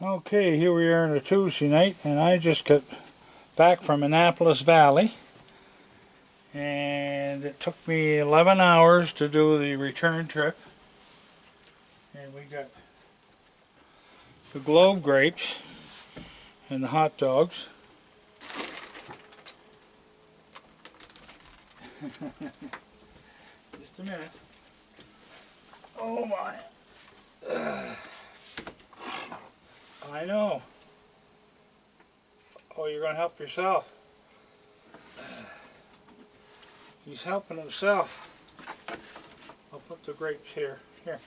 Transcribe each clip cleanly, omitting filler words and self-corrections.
Okay, here we are on a Tuesday night, and I just got back from Annapolis Valley, and it took me 11 hours to do the return trip. And we got the globe grapes and the hot dogs. Just a minute. Oh my. I know. Oh, you're going to help yourself. He's helping himself. I'll put the grapes here. Here.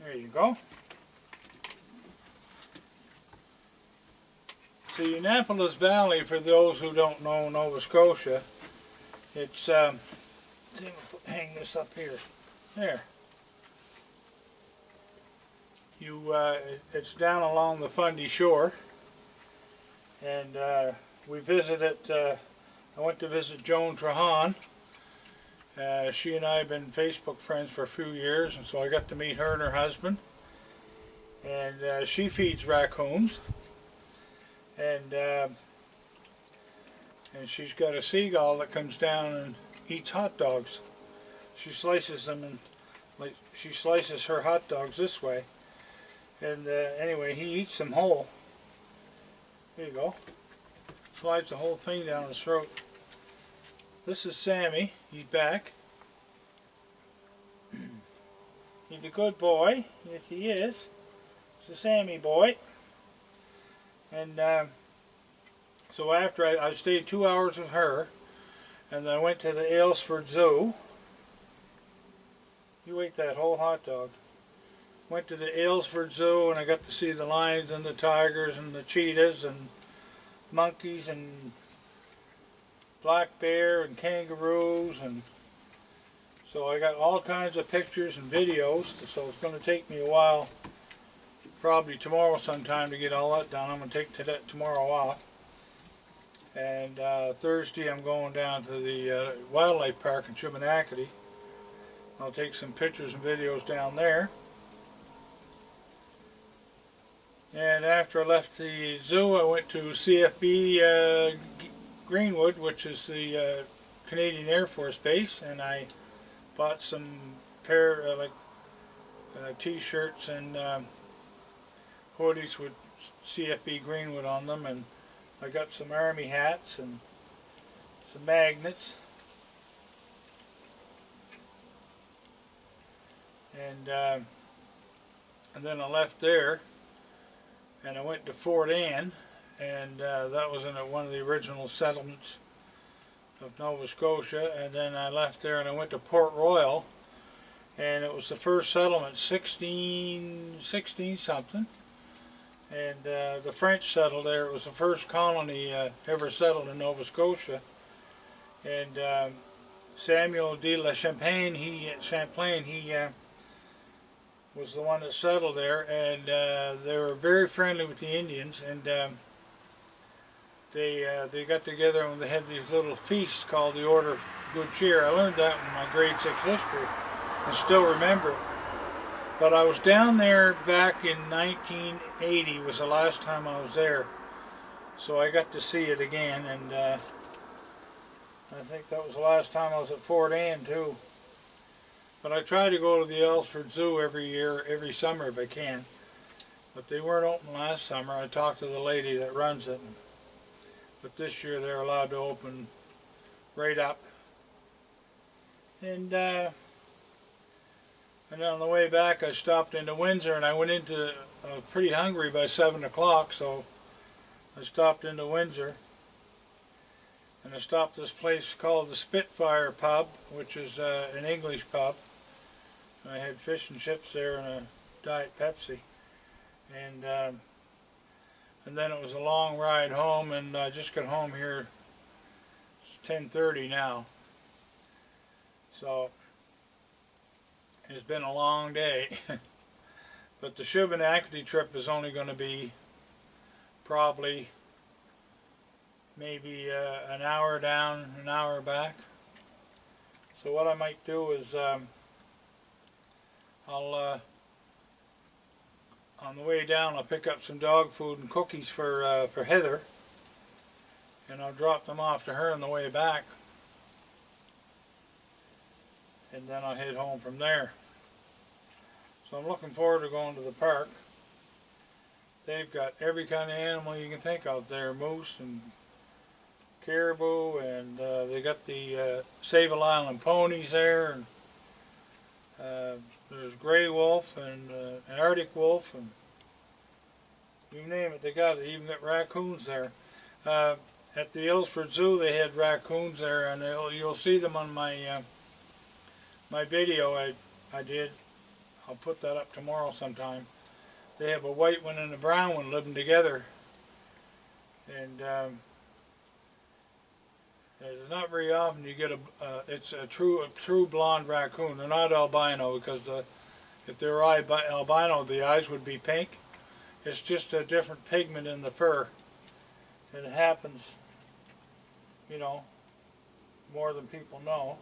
There you go. The Annapolis Valley, for those who don't know Nova Scotia, it's, see if I hang this up here. There. It's down along the Fundy shore, and we visited, I went to visit Joan Trahan. She and I have been Facebook friends for a few years, and so I got to meet her and her husband. And she feeds raccoons, and she's got a seagull that comes down and eats hot dogs. She slices them, and like she slices her hot dogs this way. And anyway, he eats them whole. There you go. Slides the whole thing down his throat. This is Sammy. He's back. He's a good boy. Yes, he is. It's a Sammy boy. And so after I stayed 2 hours with her, and then I went to the Aylesford Zoo. You ate that whole hot dog. Went to the Aylesford Zoo, and I got to see the lions and the tigers and the cheetahs and monkeys and black bear and kangaroos, and so I got all kinds of pictures and videos. So it's going to take me a while, probably tomorrow sometime, to get all that done. I'm going to take tomorrow off, and Thursday I'm going down to the wildlife park in Shubenacadie. I'll take some pictures and videos down there. And after I left the zoo, I went to CFB Greenwood, which is the Canadian Air Force Base, and I bought some t-shirts and hoodies with CFB Greenwood on them, and I got some army hats and some magnets. And then I left there, and I went to Fort Anne, and that was in one of the original settlements of Nova Scotia. And then I left there and I went to Port Royal, and it was the first settlement, 16 something, and the French settled there. It was the first colony ever settled in Nova Scotia, and Samuel de la Champlain, he was the one that settled there, and they were very friendly with the Indians, and they got together and they had these little feasts called the Order of Good Cheer. I learned that in my grade 6 history. I still remember it. But I was down there back in 1980 was the last time I was there, so I got to see it again, and I think that was the last time I was at Fort Anne too. But I try to go to the Aylesford Zoo every summer if I can. But they weren't open last summer. I talked to the lady that runs it. But this year they're allowed to open right up. And on the way back I stopped into Windsor, and I went into, I was pretty hungry by 7 o'clock, so I stopped into Windsor. And I stopped this place called the Spitfire Pub, which is an English pub. I had fish and chips there and a Diet Pepsi, and then it was a long ride home, and I just got home here. It's 10:30 now, so it's been a long day. But the Shubenacadie trip is only going to be probably maybe an hour down, an hour back. So what I might do is I'll on the way down I'll pick up some dog food and cookies for Heather, and I'll drop them off to her on the way back, and then I'll head home from there. So I'm looking forward to going to the park. They've got every kind of animal you can think of there, moose and caribou, and they got the Sable Island ponies there, and there's gray wolf and Arctic wolf, and you name it, they got it. They even got raccoons there. At the Ilford Zoo they had raccoons there, and you'll see them on my my video I did. I'll put that up tomorrow sometime. They have a white one and a brown one living together, and it's not very often you get it's a true blonde raccoon. They're not albino, because if they were albino the eyes would be pink. It's just a different pigment in the fur, and it happens, you know, more than people know.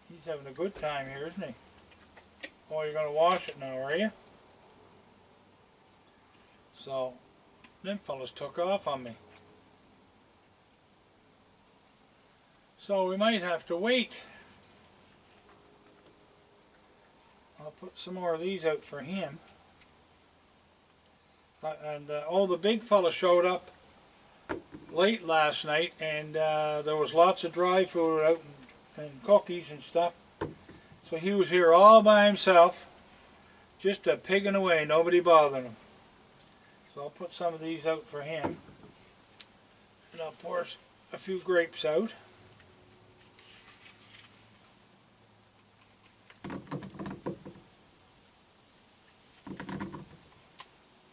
He's having a good time here, isn't he? Oh, you're going to wash it now, are you? So, them fellas took off on me. So we might have to wait. I'll put some more of these out for him. And oh, the big fella showed up late last night, and there was lots of dry food out and cookies and stuff. So he was here all by himself, just pigging away, nobody bothering him. So I'll put some of these out for him, and I'll pour a few grapes out.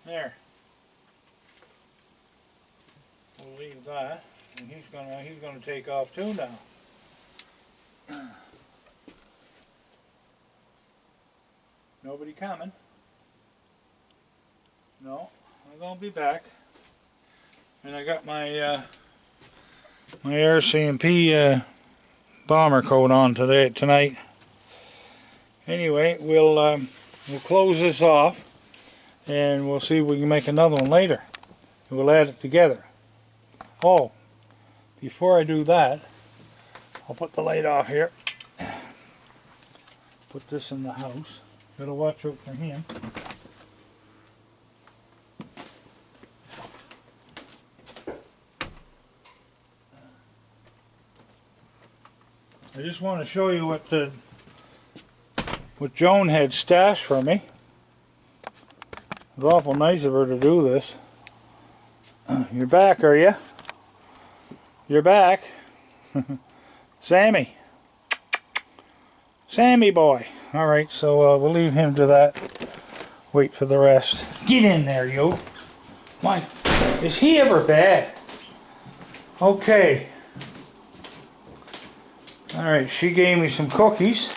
There. We'll leave that, and he's gonna take off too now. Nobody coming? No, I'm gonna be back. And I got my my RCMP bomber coat on tonight. Anyway, we'll close this off, and we'll see if we can make another one later. And we'll add it together. Oh, before I do that, I'll put the light off here. Put this in the house. Gotta watch out for him. I just want to show you what Joan had stashed for me. It was awful nice of her to do this. You're back, are you? You're back. Sammy. Sammy boy. Alright, so we'll leave him to that. Wait for the rest. Get in there, you. Why? Is he ever bad? Okay. Alright, she gave me some cookies.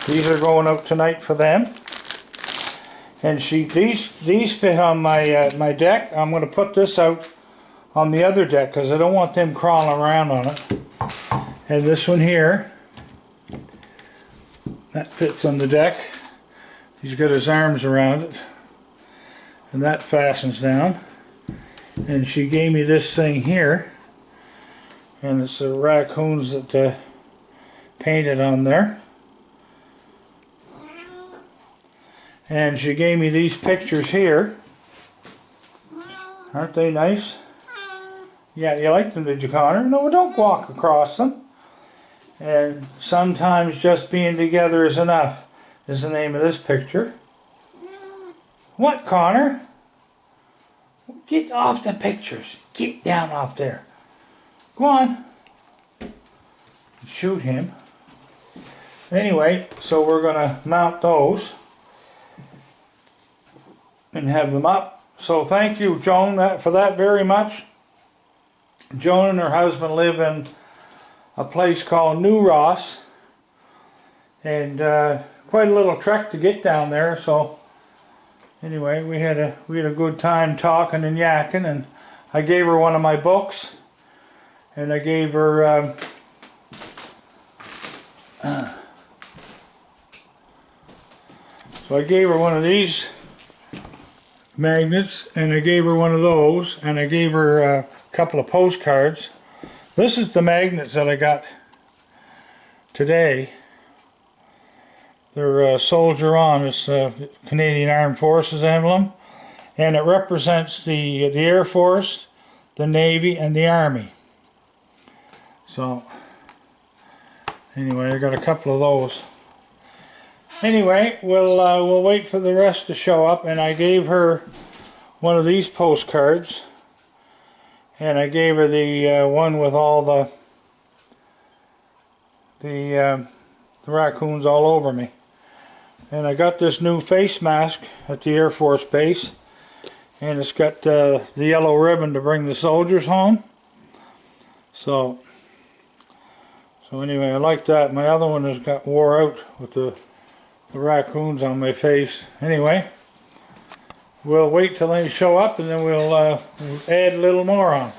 These are going out tonight for them. And these fit on my my deck. I'm going to put this out on the other deck because I don't want them crawling around on it. And this one here, that fits on the deck. He's got his arms around it, and that fastens down. And she gave me this thing here, and it's the raccoons that painted on there. And she gave me these pictures here. Aren't they nice? Yeah, you like them, did you, Connor? No, don't walk across them. And sometimes just being together is enough is the name of this picture. What, Connor? Get off the pictures. Get down off there. Go on. Shoot him. Anyway, so we're going to mount those and have them up. So thank you, Joan, for that very much. Joan and her husband live in a place called New Ross, and quite a little trek to get down there. So anyway, we had a good time talking and yakking, and I gave her one of my books, and I gave her So I gave her one of these magnets, and I gave her one of those, and I gave her a couple of postcards. This is the magnets that I got today. They're Soldier On, it's Canadian Armed Forces emblem, and it represents the Air Force, the Navy, and the Army. So anyway, I got a couple of those. Anyway, we'll wait for the rest to show up, and I gave her one of these postcards, and I gave her the one with all the raccoons all over me. And I got this new face mask at the Air Force Base, and it's got the yellow ribbon to bring the soldiers home. So anyway, I like that. My other one has got wore out with the raccoons on my face. Anyway, we'll wait till they show up, and then we'll add a little more on.